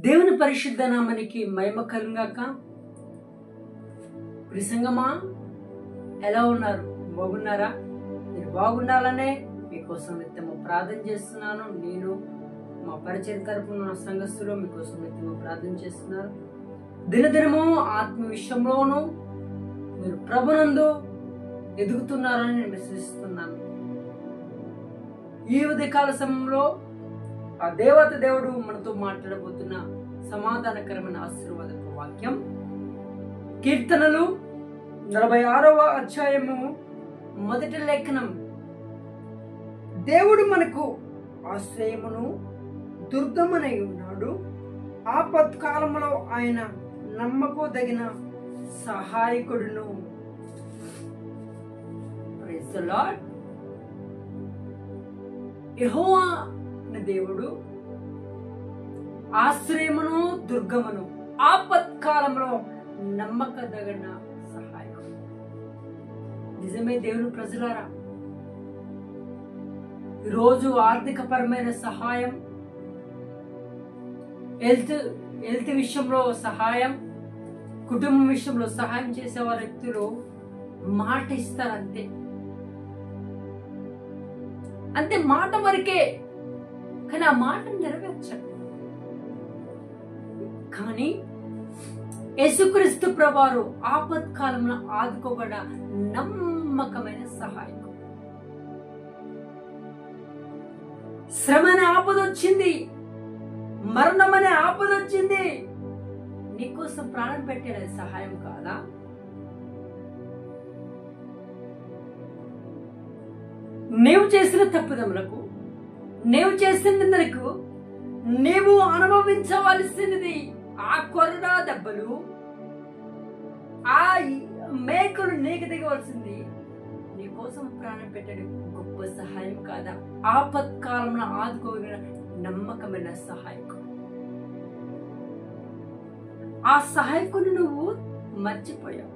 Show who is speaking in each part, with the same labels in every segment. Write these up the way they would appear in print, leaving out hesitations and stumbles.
Speaker 1: దేవుని పరిశుద్ధ నామానికి మహిమ కలుగాక. ప్రసంగమా, ఎలా ఉన్నారు? బాగున్నారా? మీరు బాగుండాలనే మీకోసం నిత్యము ప్రార్థన చేస్తున్నాను. నేను మా పరిచయం తరపున సంఘస్థులు మీకోసం నిత్యము ప్రార్థన చేస్తున్నారు. దినదినము ఆత్మ విషయంలోనూ మీరు ప్రభునందు ఎదుగుతున్నారని నేను విశ్వసిస్తున్నాను. ఈ ఉదయకాల సమయంలో ఆ దేవుడు మనతో మాట్లాడబోతున్న సమాధానకరమైన ఆశీర్వాదపు వాక్యం కీర్తనలు 46వ అధ్యాయము మొదటి లేఖనం. దేవుడు మనకు ఆశ్రయమును దుర్గమనై ఉన్నాడు, ఆపత్కాలంలో ఆయన నమ్మకోదగిన సహాయకుడును. Praise the Lord. యెహోవా దేవుడు ఆశ్రయమును దుర్గమును, ఆపత్కాలంలో నమ్మకదగిన సహాయకుడు. నిజమే దేవుని ప్రజలారా, ఈరోజు ఆర్థికపరమైన సహాయం, హెల్త్ విషయంలో సహాయం, కుటుంబం విషయంలో సహాయం చేసే వారి వ్యక్తులు మాట ఇస్తారు, అంతే మాట వరకే. కానీ ఆ మాట నెరవేర్చరు. కానీ యేసుక్రీస్తు ప్రభువారు ఆపత్కాలంలో ఆదుకోబడ నమ్మకమైన సహాయకుడు. శ్రమ అనే ఆపద వచ్చింది, మరణం అనే ఆపద వచ్చింది, నీకోసం ప్రాణం పెట్టేది సహాయం కాదా? నీవు చేసిన తప్పుదములకు, నీవు చేసినందుకు నీవు అనుభవించవలసినది ఆ కొరడా దెబ్బలు, ఆ మేకులు నీకు దిగవలసింది. నీకోసం ప్రాణం పెట్టడం గొప్ప సహాయం కాదా? ఆపత్కాలంలో ఆదుకోగలిగిన నమ్మకమైన సహాయకుడు. ఆ సహాయకుని నువ్వు మర్చిపోయావు.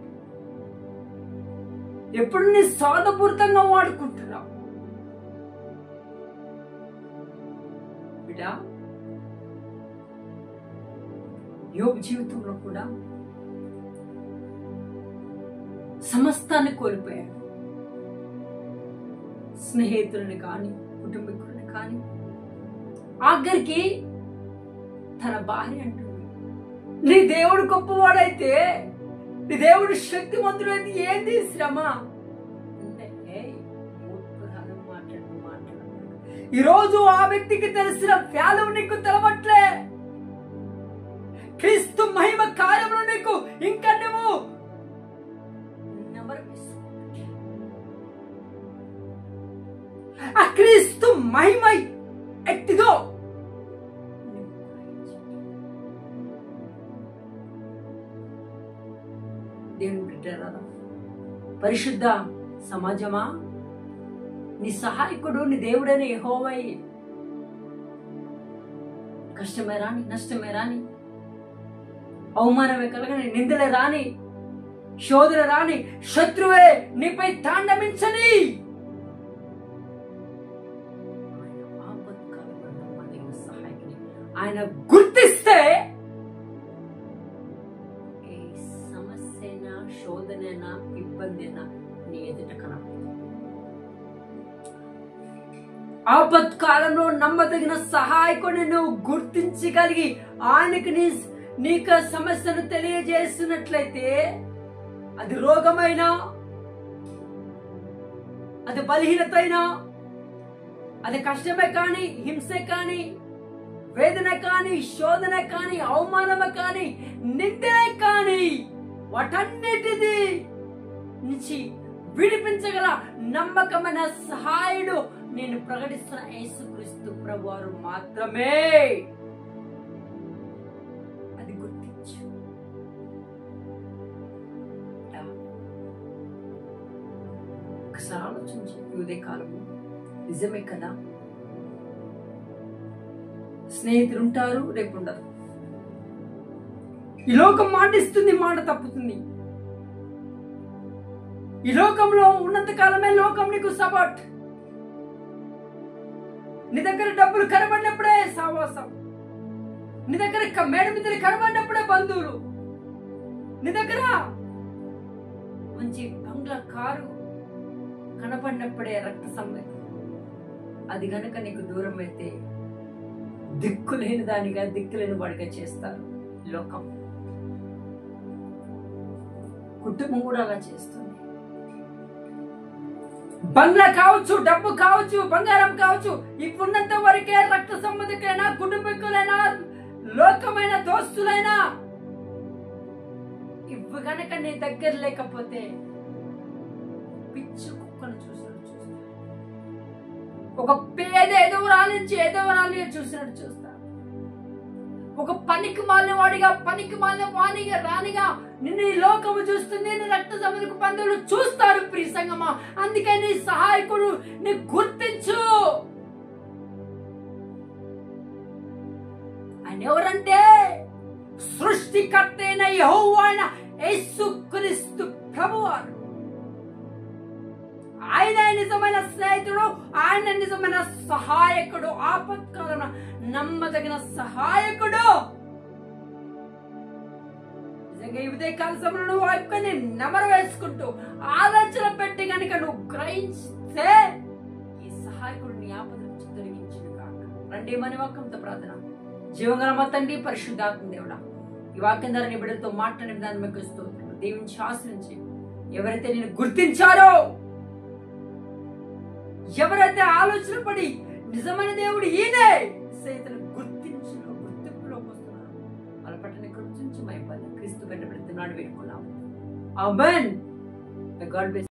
Speaker 1: ఎప్పుడు నీ స్వార్థపూరితంగా వాడుకుంటున్నావు. బిడ్డా, యోబు జీవితంలో కూడా సమస్తాన్ని కోల్పోయాడు. స్నేహితులని కాని, కుటుంబీకులని కాని, ఆఖరికి తన భార్య అంటుంది, నీ దేవుడు గొప్పవాడైతే, నీ దేవుడు శక్తివంతుడైతే ఏంది శ్రమ? ఈరోజు ఆ వ్యక్తికి తెలిసిన వ్యాలు నీకు తెలవట్లే. క్రీస్తు మహిమ కార్యములు నీకు ఇంకా నువ్వు ఆ క్రీస్తు మహిమ ఎట్టిదో దేవుని బిడ్డలారా, పరిశుద్ధ సమాజమా, నీ సహాయకుడు నీ దేవుడైన యెహోవాయే. కష్టమే రాని, నష్టమే రాని, అవమానమే కలగని, నిందలే రాని, శోధన రాని, శత్రువే నీపై తాండవించని, ఆయన గుర్తిస్తే ఏ సమస్యనా, శోధనైనా, ఇబ్బందైనా నీ ఎదుట కనపడదు. ఆపత్కాలంలో నమ్మదగిన సహాయకుడిని నువ్వు గుర్తించగలిగి ఆయనకి నీకు సమస్యను తెలియజేసినట్లయితే, అది రోగమైనా, అది బలహీనత అయినా, అది కష్టమే కానీ, హింసే కానీ, వేదన కానీ, శోధన కానీ, అవమానమే కానీ, నిందే కానీ, వాటన్నిటిది నుంచి విడిపించగల నమ్మకమైన సహాయుడు నేను ప్రకటిస్తున్న యేసుక్రీస్తు ప్రభువారు మాత్రమే. అది గుర్తించు. ఒకసారి ఆలోచించి, ఉదయకాలము నిజమే కదా, స్నేహితులు ఉంటారు, రేపు ఉండరు. ఈ లోకం మాట ఇస్తుంది, మాట తప్పుతుంది. ఈ లోకంలో ఉన్నంత కాలమే లోకం నీకు సపోర్ట్. నీ దగ్గర డబ్బులు కనబడినప్పుడే సావాసం, నీ దగ్గర మేడ మీద కనబడినప్పుడే బంధువులు, నీ దగ్గర మంచి బంగ్లా కారు కనపడినప్పుడే రక్త సంబంధం. అది గనక నీకు దూరం అయితే దిక్కులేని దానిగా, దిక్కులేని వాడిగా చేస్తారు లోకం. కుటుంబం కూడా అలా చేస్తుంది. బంగ్లా కావచ్చు, డబ్బు కావచ్చు, బంగారం కావచ్చు, ఇప్పుడున్నంత వరకే రక్త సంబంధికులైనా, కుటుంబీకులైనా, లోకమైన దోస్తులైనా ఇవి గనక నీ దగ్గర లేకపోతే పిచ్చి కుక్కను చూసినట్టు చూస్తా, ఒక పేద ఎదవరాలి నుంచి ఎదవరాలి చూసినట్టు చూస్తా, ఒక పనికి మాలిన వాడిగా, పనికి మాలిన వాణిగా రానిగా నిన్ను ఈ లోకము చూస్తుంది, నీ రక్త సంబంధిక బంధువులు చూస్తారు ప్రియ సంగమా. అందుకే నీ సహాయకుడు నీ గుర్తించు. ఆయన ఎవరంటే సృష్టికర్త అయిన యెహోవా అయిన యేసుక్రీస్తు ప్రభువారు. ఆయన నిజమైన స్నేహితుడు, ఆయన నిజమైన సహాయకుడు, ఆపత్కాలన నమ్మదగిన సహాయకుడు. నిజంగా ఈ ఉదయకాల సమయంలో వాక్యాన్ని నెమరు వేసుకుంటూ ఆలోచన పెట్టి కనుక నువ్వు గ్రహించితే ఈ సహాయకుడు నీ ఆపద నుంచి తొలగించును కాక. రండి మన వాక్యంతో ప్రార్థన. జీవగల మా తండ్రి, పరిశుద్ధాత్మ దేవుడా, ఈ వాక్యం ద్వారా నీ బిడ్డలతో మాట్లాడిన విధానం మీకు స్తోత్రాలు. దేవుని ఆశ్రయించి ఎవరైతే నేను గుర్తించారో, ఎవరైతే ఆలోచన పడి నిజమైన దేవుడు ఈయనే గుర్తింపులోకి వస్తున్నారు, వాళ్ళ పట్ల కృప చూపించి మైపల్లి క్రీస్తు బిడ్డ పెడుతున్నాడు వేడుకున్నాము. ఆమేన్. God bless.